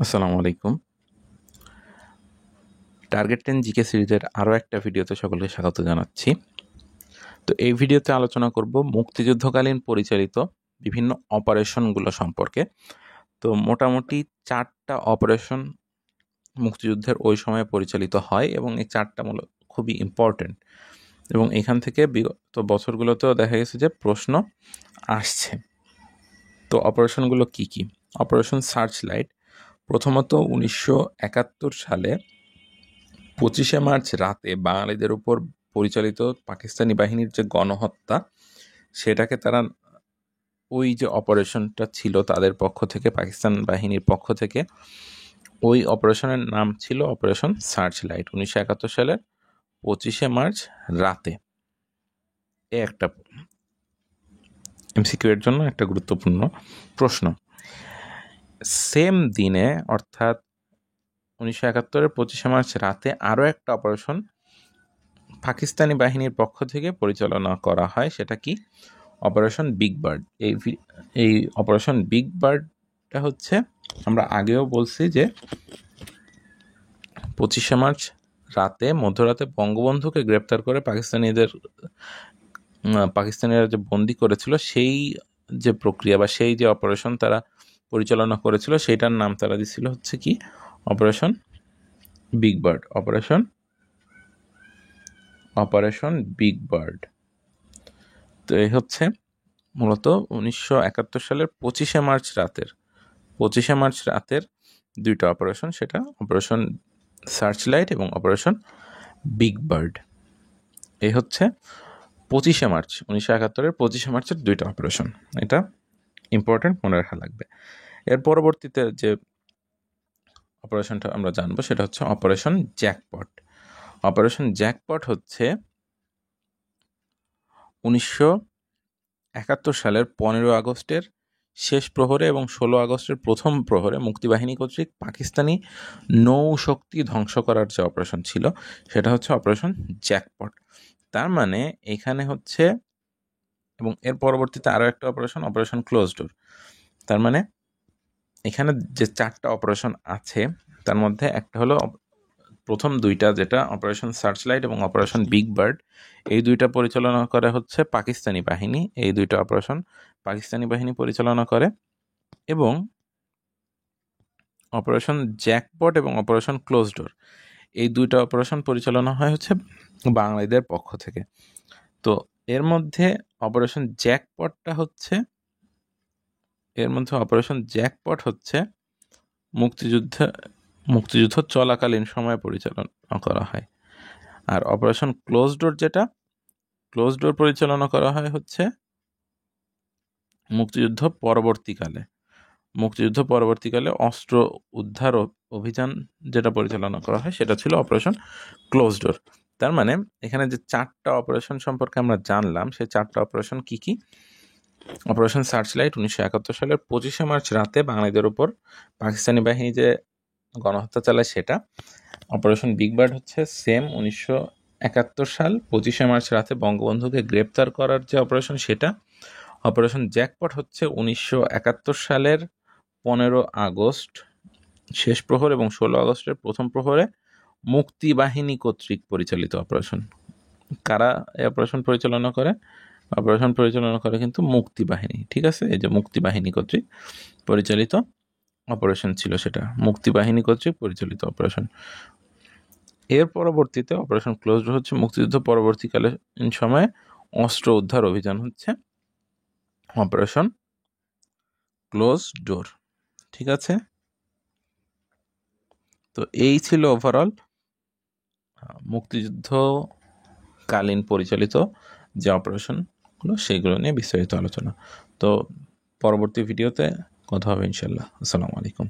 আসসালামু আলাইকুম। Target 10 GK সিরিজের আরও একটা ভিডিওতে সকলকে স্বাগত জানাচ্ছি। তো এই ভিডিওতে আলোচনা করব মুক্তিযুদ্ধকালীন পরিচালিত বিভিন্ন অপারেশনগুলো সম্পর্কে। তো মোটামুটি 4টা অপারেশন মুক্তিযুদ্ধের ওই সময়ে পরিচালিত হয় এবং এই 4টা খুবই ইম্পর্টেন্ট এবং এখান থেকে বিগত বছরগুলোতেও দেখা গেছে যে প্রশ্ন আসছে। তো অপারেশনগুলো কি কি? অপারেশন সার্চ লাইট প্রথমত 1971 সালে 25শে মার্চ রাতে বাঙালিদের উপর পরিচালিত পাকিস্তানি বাহিনীর যে গণহত্যা, সেটাকে তারা ওই যে অপারেশনটা ছিল তাদের পক্ষ থেকে, পাকিস্তান বাহিনীর পক্ষ থেকে, ওই অপারেশনের নাম ছিল অপারেশন সার্চ লাইট 1971 সালের 25শে মার্চ রাতে। এ একটা এমসিকিউ এর জন্য একটা গুরুত্বপূর্ণ প্রশ্ন। সেম দিনে অর্থাৎ 1971-এর 25শে মার্চ রাতে আরও একটা অপারেশন পাকিস্তানি বাহিনীর পক্ষ থেকে পরিচালনা করা হয়। সেটা কি? Operation big bird. এই অপারেশন বিগ বার্ডটা হচ্ছে, আমরা আগেও বলছি যে 25শে মার্চ রাতে মধ্যরাতে বঙ্গবন্ধুকে গ্রেপ্তার করে পাকিস্তানিরা যে বন্দি করেছিল, সেই যে প্রক্রিয়া বা সেই যে অপারেশন তারা পরিচালনা করেছিল, সেইটার নাম তারা দিছিল হচ্ছে কি? Operation big bird. Operation big bird. তো এই হচ্ছে মূলত 1971 সালের 25শে মার্চ রাতের দুইটা অপারেশন, সেটা অপারেশন সার্চ লাইট এবং অপারেশন বিগ বার্ড। এই হচ্ছে 25শে মার্চ 1971-এর 25শে মার্চের দুইটা অপারেশন। এটা ইম্পর্টেন্ট, মনে রাখা লাগবে। এর পরবর্তীতে যে অপারেশনটা আমরা জানবো সেটা হচ্ছে অপারেশন জ্যাকপট। অপারেশন জ্যাকপট হচ্ছে 1971 সালের 15 আগস্টের শেষ প্রহরে এবং 16 আগস্টের প্রথম প্রহরে মুক্তিবাহিনী কর্তৃক পাকিস্তানি নৌ শক্তি ধ্বংস করার যে অপারেশন ছিল, সেটা হচ্ছে অপারেশন জ্যাকপট। তার মানে এখানে হচ্ছে, এবং এর পরবর্তীতে আরও একটা অপারেশন ক্লোজ ডোর। তার মানে এখানে যে 4টা অপারেশন আছে তার মধ্যে একটা হলো প্রথম দুইটা, যেটা অপারেশন সার্চ লাইট এবং অপারেশন বিগ বার্ড, এই দুইটা পরিচালনা করে হচ্ছে পাকিস্তানি বাহিনী। এই দুইটা অপারেশন পাকিস্তানি বাহিনী পরিচালনা করে, এবং অপারেশন জ্যাকপট এবং অপারেশন ক্লোজ ডোর, এই দুইটা অপারেশন পরিচালনা হয় হচ্ছে বাঙালিদের পক্ষ থেকে। তো এর মধ্যে অপারেশন জ্যাকপট হচ্ছে মুক্তিযুদ্ধ চলাকালীন সময়ে পরিচালনা করা হয়। আর অপারেশন ক্লোজ ডোর পরিচালনা করা হয় হচ্ছে মুক্তিযুদ্ধ পরবর্তীকালে অস্ত্র উদ্ধার অভিযান যেটা পরিচালনা করা হয়, সেটা ছিল অপারেশন ক্লোজ ডোর। তার মানে এখানে যে 4টা অপারেশন সম্পর্কে আমরা জানলাম, সেই 4টা অপারেশন কি কি? অপারেশন সার্চ লাইট 1971 সালের 25শে মার্চ রাতে বাঙালিদের উপর পাকিস্তানি বাহিনী যে গণহত্যা চালায় সেটা। অপারেশন বিগ বার্ড হচ্ছে সেম 1971 সাল 25শে মার্চ রাতে বঙ্গবন্ধুকে গ্রেপ্তার করার যে অপারেশন, সেটা। অপারেশন জ্যাকপট হচ্ছে 1971 সালের 15 আগস্ট শেষ প্রহর এবং 16 আগস্টের প্রথম প্রহরে মুক্তিবাহিনী কর্তৃক পরিচালিত অপারেশন। কারা এই অপারেশন পরিচালনা করে? অপারেশন পরিচালনা করে কিন্তু মুক্তিবাহিনী। ঠিক আছে, এই যে মুক্তিবাহিনী কর্তৃক পরিচালিত অপারেশন ছিল, সেটা মুক্তিবাহিনী কর্তৃক পরিচালিত অপারেশন। এর পরবর্তীতে অপারেশন ক্লোজ ডোর হচ্ছে মুক্তিযুদ্ধ পরবর্তীকালীন সময়ে অস্ত্র উদ্ধার অভিযান হচ্ছে অপারেশন ক্লোজ ডোর। ঠিক আছে, তো এই ছিল ওভারঅল মুক্তিযুদ্ধকালীন পরিচালিত যে অপারেশনগুলো, সেইগুলো নিয়ে বিস্তারিত আলোচনা। তো পরবর্তী ভিডিওতে কথা হবে ইনশাল্লাহ। আসসালামু আলাইকুম।